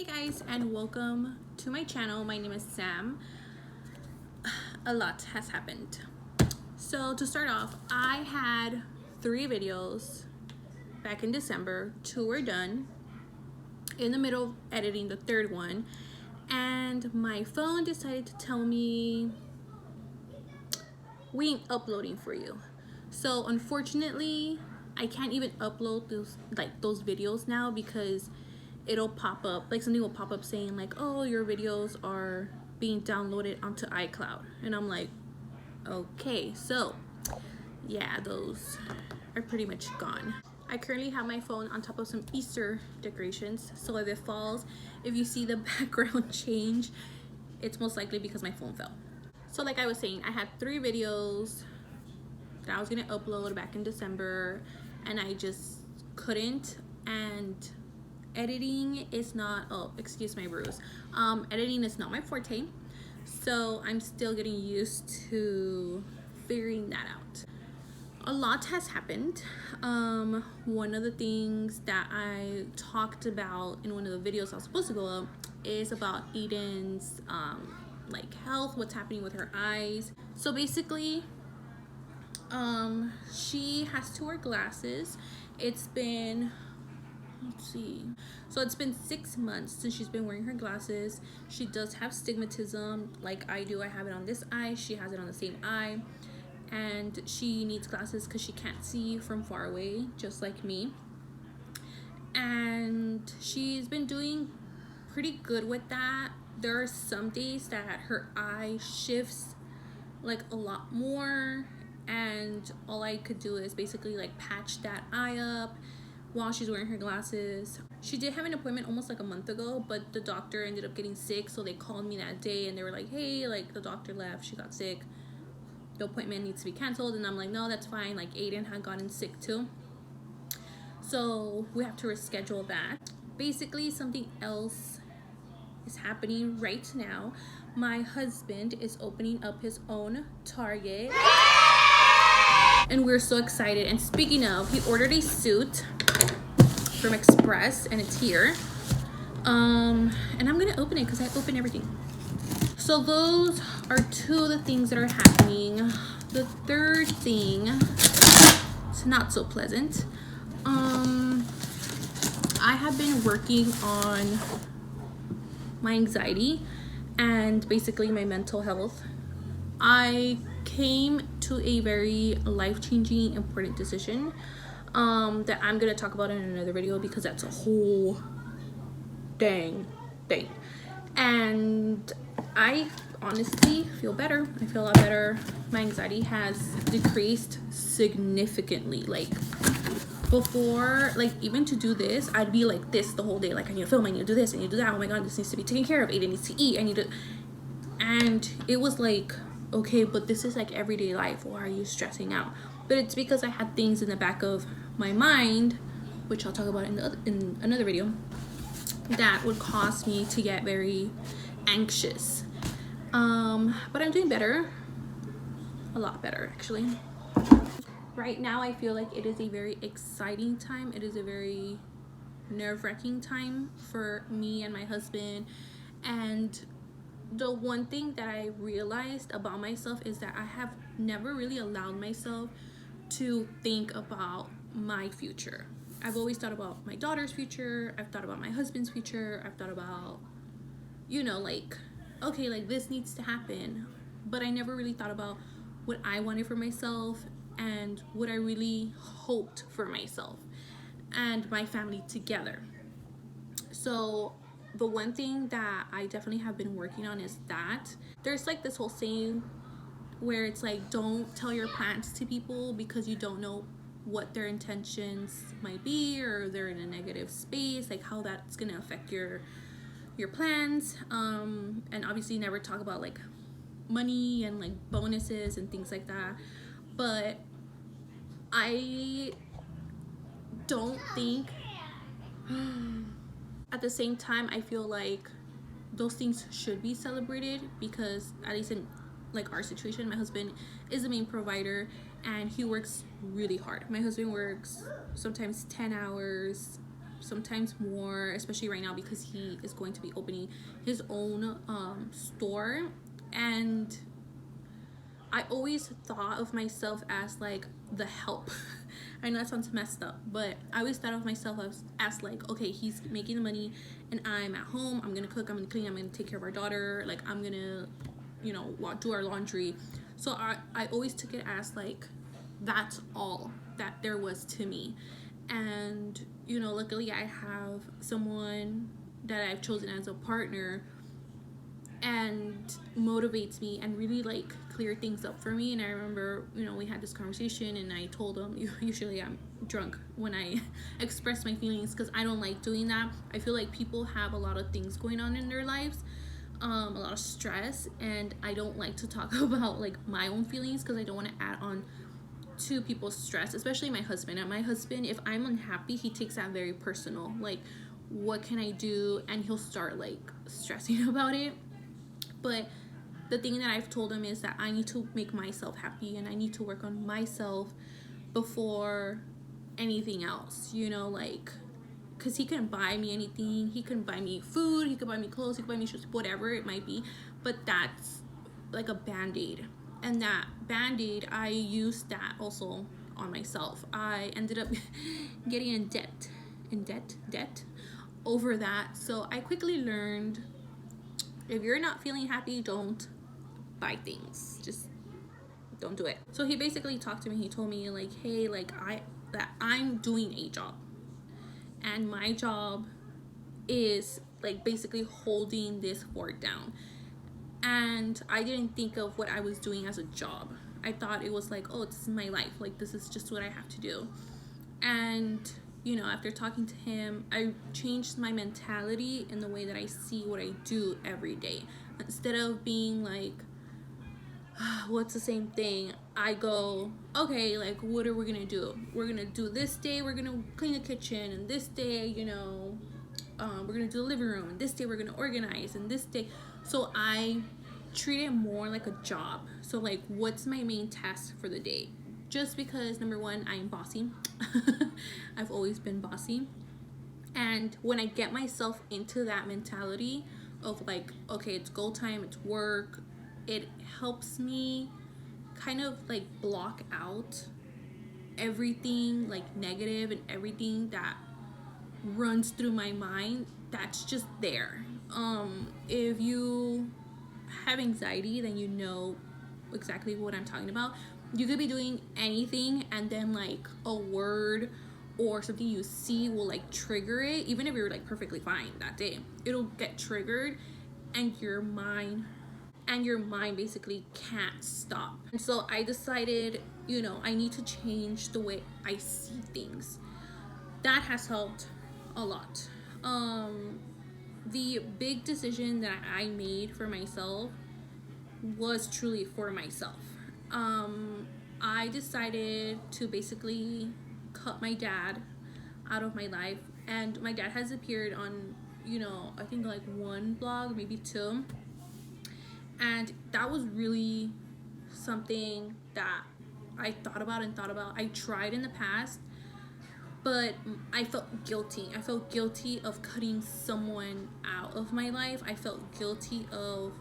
Hey guys, and welcome to my channel. My name is Sam. A lot has happened. So to start off, I had 3 videos back in December. 2 were done. In the middle of editing the 3rd one, and my phone decided to tell me we ain't uploading for you. So unfortunately, I can't even upload those videos now because it'll pop up, like something will pop up saying like, oh, your videos are being downloaded onto iCloud. And I'm like, okay, so yeah, those are pretty much gone. I currently have my phone on top of some Easter decorations, so if it falls, if you see the background change, it's most likely because my phone fell. So like I was saying, I had 3 videos that I was gonna upload back in December, and I just couldn't. And editing is not, oh, excuse my bruise, editing is not my forte, so I'm still getting used to figuring that out. A lot has happened. One of the things that I talked about in one of the videos I was supposed to go up is about Eden's like health, what's happening with her eyes. So basically, she has to wear glasses. It's been, let's see, so it's been 6 months since she's been wearing her glasses. She does have stigmatism like I do. I have it on this eye, she has it on the same eye, and she needs glasses because she can't see from far away, just like me. And she's been doing pretty good with that. There are some days that her eye shifts like a lot more, and all I could do is basically like patch that eye up while she's wearing her glasses. She did have an appointment almost like a month ago, but the doctor ended up getting sick, so they called me that day and they were like, hey, like the doctor left, she got sick, the appointment needs to be canceled. And I'm like, no, that's fine. Like Aiden had gotten sick too, so we have to reschedule that. Basically, something else is happening right now. My husband is opening up his own Target, and we're so excited. And speaking of, he ordered a suit from Express and it's here. And I'm gonna open it because I open everything. So those are 2 of the things that are happening. The 3rd thing, it's not so pleasant. I have been working on my anxiety and basically my mental health. I came to a very life-changing, important decision that I'm gonna talk about in another video because that's a whole dang thing. And I honestly feel better. I feel a lot better. My anxiety has decreased significantly. Like before, like even to do this, I'd be like this the whole day. Like I need to film, I need to do this, I need to do that. Oh my god, this needs to be taken care of. Aiden needs to eat. I need to, and it was like, okay, but this is like everyday life. Why are you stressing out? But it's because I had things in the back of my mind, which I'll talk about in another video, that would cause me to get very anxious. But I'm doing better, a lot better actually. Right now I feel like it is a very exciting time. It is a very nerve-wracking time for me and my husband. And the one thing that I realized about myself is that I have never really allowed myself to think about my future. I've always thought about my daughter's future. I've thought about my husband's future. I've thought about, you know, like, okay, like this needs to happen. But I never really thought about what I wanted for myself and what I really hoped for myself and my family together. So the one thing that I definitely have been working on is that there's like this whole saying where it's like, don't tell your plans to people because you don't know what their intentions might be, or they're in a negative space, like how that's gonna affect your plans. And obviously never talk about like money and like bonuses and things like that. But I don't think at the same time, I feel like those things should be celebrated because at least in like our situation, my husband is the main provider and he works really hard. My husband works sometimes 10 hours, sometimes more, especially right now because he is going to be opening his own store. And I always thought of myself as like the help. I know that sounds messed up, but I always thought of myself as like, okay, he's making the money and I'm at home. I'm gonna cook, I'm gonna clean, I'm gonna take care of our daughter. Like, I'm gonna, you know, do our laundry. So I always took it as like, that's all that there was to me. And, you know, luckily I have someone that I've chosen as a partner and motivates me and really like clear things up for me. And I remember, you know, we had this conversation and I told him, usually I'm drunk when I express my feelings because I don't like doing that. I feel like people have a lot of things going on in their lives, a lot of stress, and I don't like to talk about like my own feelings because I don't want to add on to people's stress, especially my husband. And my husband, if I'm unhappy, he takes that very personal. Like, what can I do? And he'll start like stressing about it. But the thing that I've told him is that I need to make myself happy and I need to work on myself before anything else, you know, like, because he couldn't buy me anything. He couldn't buy me food, he could buy me clothes, he could buy me shoes, whatever it might be, but that's like a band-aid. And that band-aid, I used that also on myself. I ended up getting in debt over that. So I quickly learned, if you're not feeling happy, don't buy things. Just don't do it. So he basically talked to me. He told me like, hey, like I'm doing a job, and my job is like basically holding this fort down. And I didn't think of what I was doing as a job. I thought it was like, oh, this is my life. Like, this is just what I have to do. And, you know, after talking to him, I changed my mentality in the way that I see what I do every day. Instead of being like, what's the same thing, I go, okay, like, what are we gonna do? We're gonna do this day, we're gonna clean the kitchen, and this day, you know, we're gonna do the living room, and this day we're gonna organize, and this day. So I treat it more like a job. So like, what's my main task for the day? Just because, number one, I am bossy. I've always been bossy. And when I get myself into that mentality of like, okay, it's go time, it's work, it helps me kind of like block out everything like negative and everything that runs through my mind that's just there. If you have anxiety, then you know exactly what I'm talking about. You could be doing anything and then like a word or something you see will like trigger it. Even if you're like perfectly fine that day, it'll get triggered, and your mind basically can't stop. And so I decided, you know, I need to change the way I see things. That has helped a lot. The big decision that I made for myself was truly for myself. I decided to basically cut my dad out of my life, and my dad has appeared on, you know, I think like one blog, maybe two, and that was really something that I thought about. I tried in the past, but I felt guilty. I felt guilty of cutting someone out of my life. I felt guilty of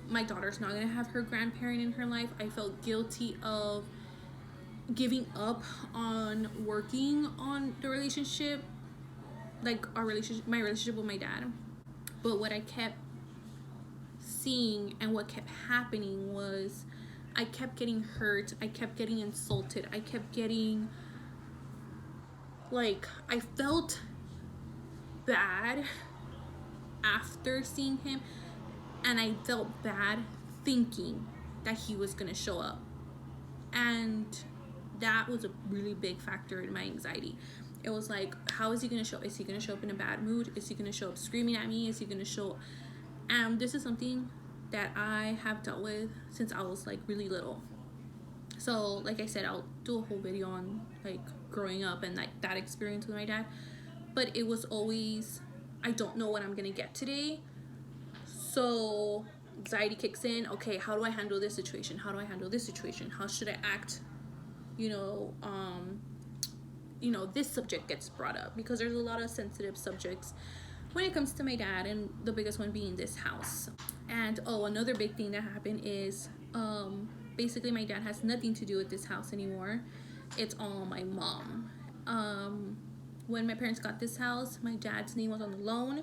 my daughter's not gonna have her grandparent in her life. I felt guilty of giving up on working on the relationship, like my relationship with my dad. But what I kept seeing and what kept happening was I kept getting hurt, I kept getting insulted, I kept getting like, I felt bad after seeing him, and I felt bad thinking that he was gonna show up. And that was a really big factor in my anxiety. It was like, how is he gonna show up? Is he gonna show up in a bad mood? Is he gonna show up screaming at me? Is he gonna show up? And this is something that I have dealt with since I was like really little. So like I said, I'll do a whole video on like growing up and like that experience with my dad. But it was always, I don't know what I'm gonna get today. So anxiety kicks in. Okay, how do I handle this situation? How do I handle this situation? How should I act, you know, this subject gets brought up, because there's a lot of sensitive subjects when it comes to my dad, and the biggest one being this house. And another big thing that happened is basically my dad has nothing to do with this house anymore. It's all my mom. When my parents got this house, my dad's name was on the loan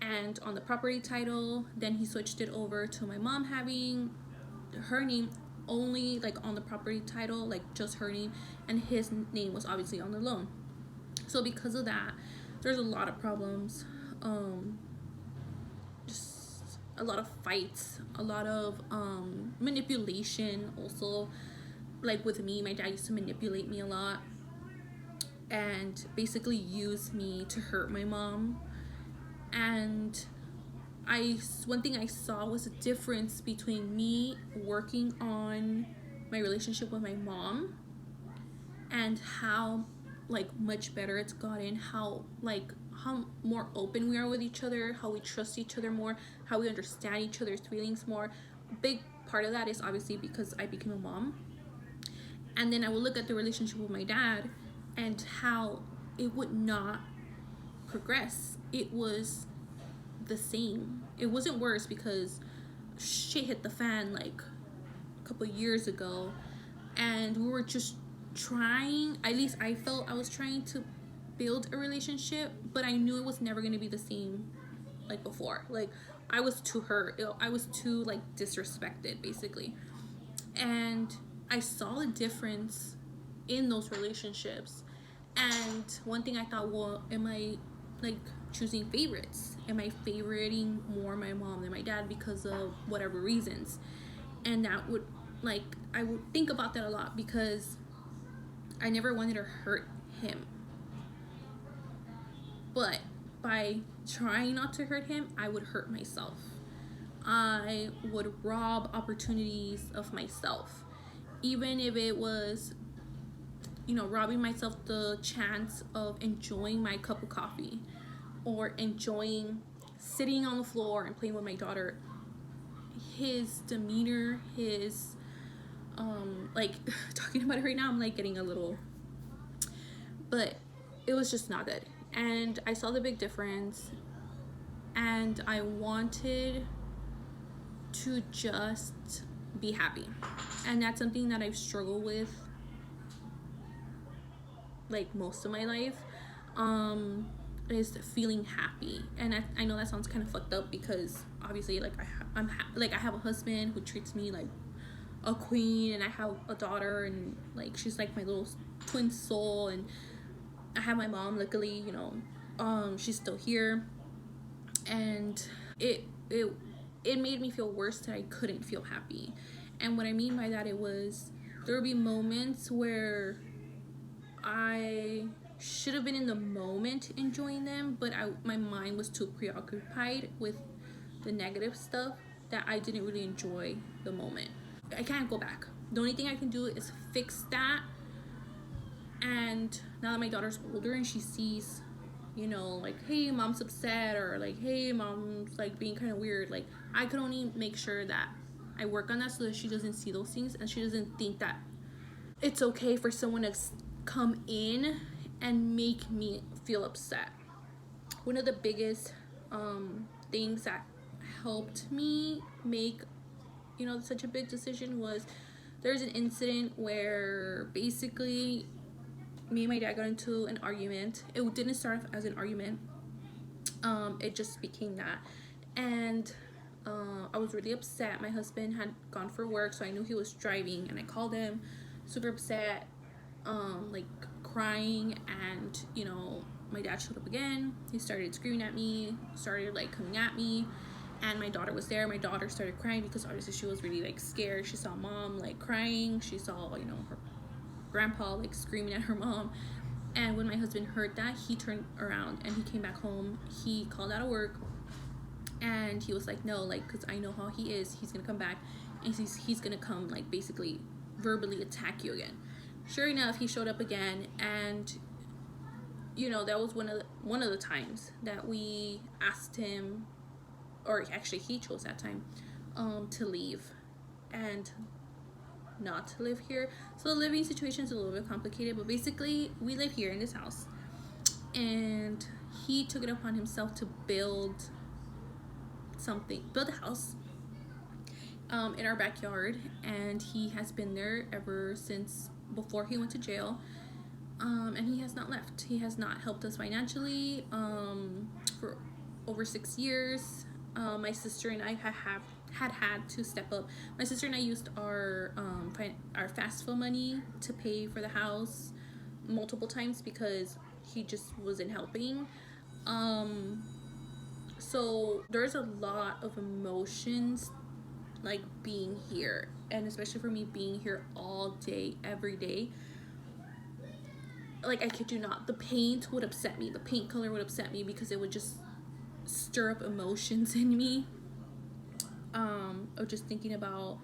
and on the property title. Then he switched it over to my mom having her name only, like, on the property title, like just her name, and his name was obviously on the loan. So because of that, there's a lot of problems, just a lot of fights, a lot of manipulation also. Like with me, my dad used to manipulate me a lot and basically use me to hurt my mom. And one thing I saw was a difference between me working on my relationship with my mom and how, like, much better it's gotten, how more open we are with each other, how we trust each other more, how we understand each other's feelings more. A big part of that is obviously because I became a mom. And then I would look at the relationship with my dad and how it would not progress. It was the same. It wasn't worse, because shit hit the fan like a couple years ago, and we were just trying, at least I felt I was trying to build a relationship, but I knew it was never going to be the same like before. Like, I was too hurt, I was too, like, disrespected basically. And I saw the difference in those relationships. And one thing I thought, well, am I, like, choosing favorites? Am I favoriting more my mom than my dad because of whatever reasons? And that would, like, I would think about that a lot, because I never wanted to hurt him. But by trying not to hurt him, I would hurt myself. I would rob opportunities of myself, even if it was, robbing myself the chance of enjoying my cup of coffee, or enjoying sitting on the floor and playing with my daughter. His demeanor, his like, talking about it right now, I'm like getting a little, but it was just not good. And I saw the big difference, and I wanted to just be happy. And that's something that I've struggled with, like, most of my life, is feeling happy. And I know that sounds kind of fucked up, because obviously, like, I have a husband who treats me like a queen, and I have a daughter, and, like, she's like my little twin soul, and I have my mom, luckily, she's still here. And it made me feel worse that I couldn't feel happy. And what I mean by that, there would be moments where I should have been in the moment enjoying them, but my mind was too preoccupied with the negative stuff that I didn't really enjoy the moment. I can't go back. The only thing I can do is fix that. And now that my daughter's older and she sees, like, hey, mom's upset, or like, hey, mom's, like, being kind of weird, like, I can only make sure that I work on that so that she doesn't see those things, and she doesn't think that it's okay for someone to come in and make me feel upset. One of the biggest things that helped me make, such a big decision was, there's an incident where basically me and my dad got into an argument. It didn't start off as an argument. It just became that. And I was really upset. My husband had gone for work, so I knew he was driving, and I called him super upset, like crying. And my dad showed up again. He started screaming at me, started like coming at me, and my daughter was there. My daughter started crying because obviously she was really like scared. She saw mom like crying. She saw her grandpa like screaming at her mom. And when my husband heard that, he turned around and he came back home. He called out of work, and he was like, no, like, because I know how he is, he's gonna come back and he's gonna come, like, basically verbally attack you again. Sure enough, he showed up again. And that was one of the times that we asked him, or actually he chose that time, to leave. And not to live here. So the living situation is a little bit complicated, but basically we live here in this house, and he took it upon himself to build a house in our backyard, and he has been there ever since before he went to jail. And he has not left. He has not helped us financially for over 6 years. My sister and I had to step up. My sister and I used our FAFSA money to pay for the house multiple times because he just wasn't helping. So there's a lot of emotions like being here, and especially for me being here all day, every day. Like, I kid you not, the paint would upset me. The paint color would upset me because it would just stir up emotions in me. Of just thinking about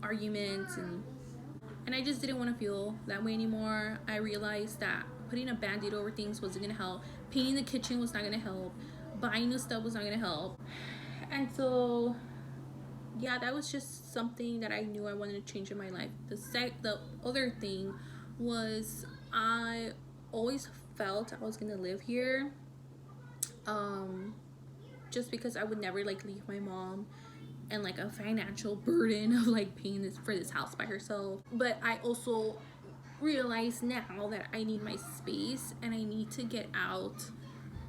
arguments, and I just didn't want to feel that way anymore. I realized that putting a band-aid over things wasn't gonna help. Painting the kitchen was not gonna help. Buying new stuff was not gonna help. And so, yeah, that was just something that I knew I wanted to change in my life. The other thing was, I always felt I was gonna live here, just because I would never like leave my mom and like a financial burden of like paying for this house by herself. But I also realize now that I need my space, and I need to get out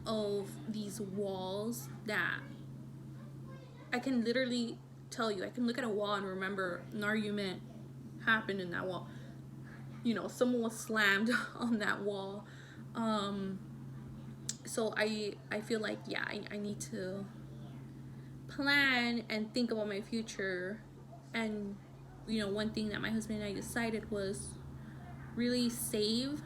of these walls that I can literally tell you. I can look at a wall and remember an argument happened in that wall. You know, someone was slammed on that wall. So I feel like, yeah, I need to plan and think about my future. And, you know, one thing that my husband and I decided was really save,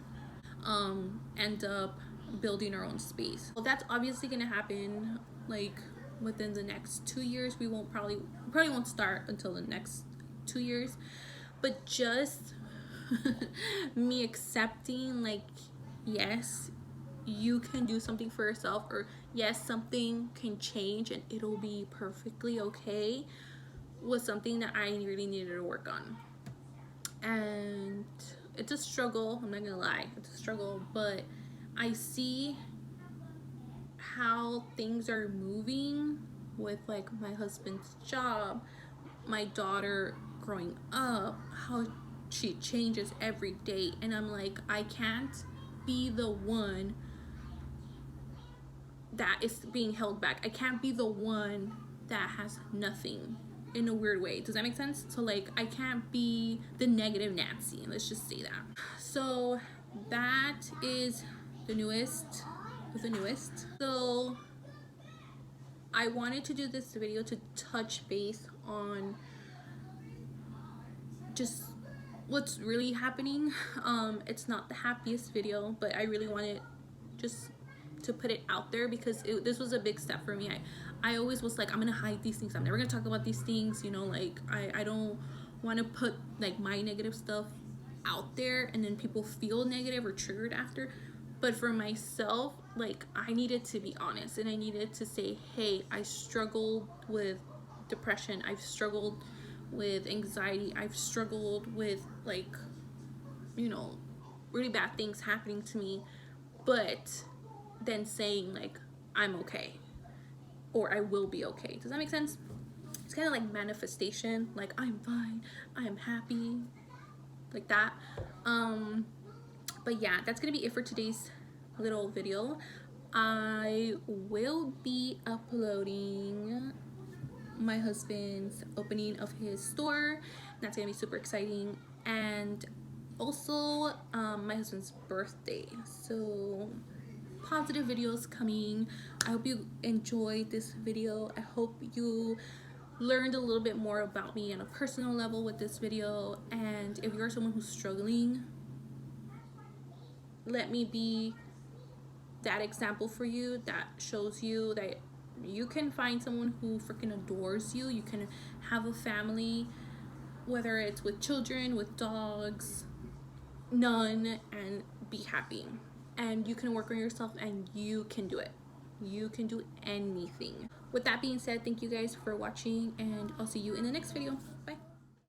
end up building our own space. Well, that's obviously gonna happen like within the next 2 years. We probably won't start until the next 2 years, but just me accepting, like, yes, you can do something for yourself, or yes, something can change and it'll be perfectly okay, was something that I really needed to work on. And it's a struggle, I'm not gonna lie, it's a struggle, but I see how things are moving with like my husband's job, my daughter growing up, how she changes every day, and I'm like, I can't be the one that is being held back. I can't be the one that has nothing, in a weird way. Does that make sense? So like, I can't be the negative Nancy, let's just say that. So that is the newest of the newest. So I wanted to do this video to touch base on just what's really happening. It's not the happiest video, but I really wanted just to put it out there because this was a big step for me. I always was like, I'm gonna hide these things, I'm never gonna talk about these things, you know, like I don't want to put like my negative stuff out there and then people feel negative or triggered after. But for myself, like, I needed to be honest, and I needed to say, hey, I struggled with depression, I've struggled with anxiety, I've struggled with, like, you know, really bad things happening to me, but then saying like, I'm okay, or I will be okay. Does that make sense? It's kind of like manifestation, like, I'm fine, I'm happy, like that. But yeah, that's gonna be it for today's little video. I will be uploading my husband's opening of his store. That's gonna be super exciting, and also my husband's birthday. So positive videos coming. I hope you enjoyed this video. I hope you learned a little bit more about me on a personal level with this video. And if you're someone who's struggling, let me be that example for you that shows you that you can find someone who freaking adores you. You can have a family, whether it's with children, with dogs, none, and be happy. And you can work on yourself, and you can do it. You can do anything. With that being said, thank you guys for watching, and I'll see you in the next video.